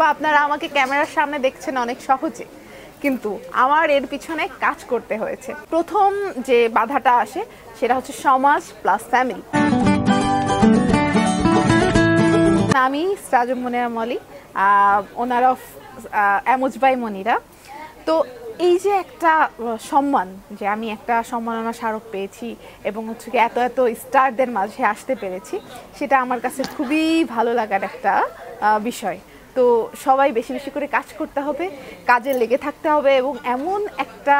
বা আপনারা আমাকে ক্যামেরার সামনে দেখছেন অনেক সহজে, কিন্তু আমার এর পিছনে কাজ করতে হয়েছে। প্রথম যে বাধাটা আসে সেটা হচ্ছে সমাজ প্লাস ফ্যামিলি। আমি সাজম মুনিরা মলি, ওনার অফ এমজ বাই মনিরা। তো এই যে একটা সম্মান, যে আমি একটা সম্মাননা স্মারক পেয়েছি এবং হচ্ছে কি এত এত স্টারদের মাঝে আসতে পেরেছি, সেটা আমার কাছে খুবই ভালো লাগার একটা বিষয়। তো সবাই বেশি বেশি করে কাজ করতে হবে, কাজে লেগে থাকতে হবে এবং এমন একটা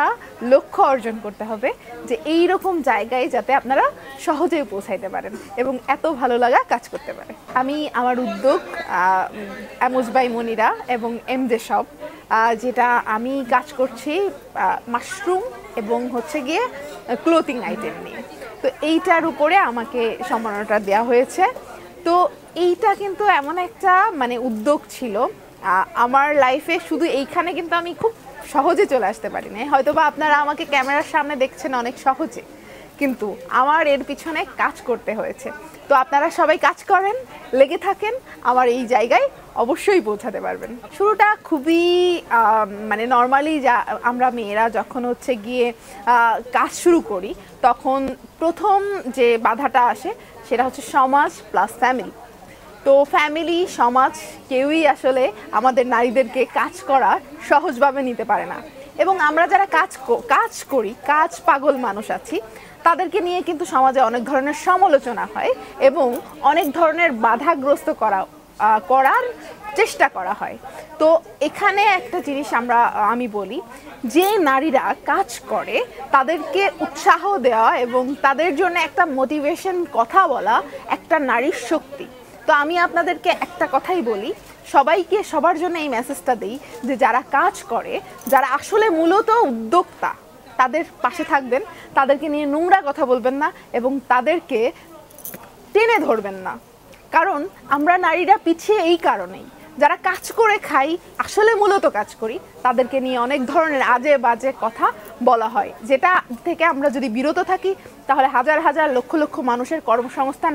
লক্ষ্য অর্জন করতে হবে যে এই রকম জায়গায় যাতে আপনারা সহজেই পৌঁছাইতে পারেন এবং এত ভালো লাগা কাজ করতে পারে। আমি আমার উদ্যোগ এমজ বাই মনিরা এবং এমজে শপ, যেটা আমি কাজ করছি মাশরুম এবং হচ্ছে গিয়ে ক্লোথিং আইটেম নিয়ে। তো এইটার উপরে আমাকে সম্মাননাটা দেওয়া হয়েছে। তো এইটা কিন্তু এমন একটা উদ্যোগ ছিল আমার লাইফে, শুধু এইখানে কিন্তু আমি খুব সহজে চলে আসতে পারি না। হয়তো বা আপনারা আমাকে ক্যামেরার সামনে দেখছেন অনেক সহজে, কিন্তু আমার এর পিছনে কাজ করতে হয়েছে। তো আপনারা সবাই কাজ করেন, লেগে থাকেন, আমার এই জায়গায় অবশ্যই পৌঁছাতে পারবেন। শুরুটা খুবই নর্মালি, যা আমরা মেয়েরা যখন হচ্ছে গিয়ে কাজ শুরু করি, তখন প্রথম যে বাধাটা আসে সেটা হচ্ছে সমাজ প্লাস ফ্যামিলি। তো ফ্যামিলি, সমাজ কেউই আসলে আমাদের নারীদেরকে কাজ করা সহজভাবে নিতে পারে না। এবং আমরা যারা কাজ করি, কাজ পাগল মানুষ আছি, তাদেরকে নিয়ে কিন্তু সমাজে অনেক ধরনের সমালোচনা হয় এবং অনেক ধরনের বাধাগ্রস্ত করার চেষ্টা করা হয়। তো এখানে একটা জিনিস আমি বলি, যে নারীরা কাজ করে তাদেরকে উৎসাহ দেওয়া এবং তাদের জন্য একটা মোটিভেশন কথা বলা একটা নারীর শক্তি। তো আমি আপনাদেরকে একটা কথাই বলি, সবাইকে, সবার জন্য এই মেসেজটা দিই যে যারা কাজ করে, যারা আসলে মূলত উদ্যোক্তা, তাদের পাশে থাকবেন, তাদেরকে নিয়ে নোংরা কথা বলবেন না এবং তাদেরকে টেনে ধরবেন না। কারণ আমরা নারীরা পিছিয়ে এই কারণেই, যারা কাজ করে খাই, আসলে মূলত কাজ করি, তাদেরকে নিয়ে অনেক ধরনের আজে বাজে কথা বলা হয়, যেটা থেকে আমরা যদি বিরত থাকি তাহলে হাজার হাজার লক্ষ লক্ষ মানুষের কর্মসংস্থান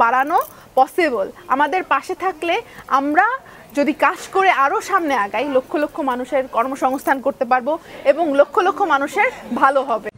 বাড়ানো পসিবল। আমাদের পাশে থাকলে আমরা যদি কাজ করে আরও সামনে আগাই, লক্ষ লক্ষ মানুষের কর্মসংস্থান করতে পারবো এবং লক্ষ লক্ষ মানুষের ভালো হবে।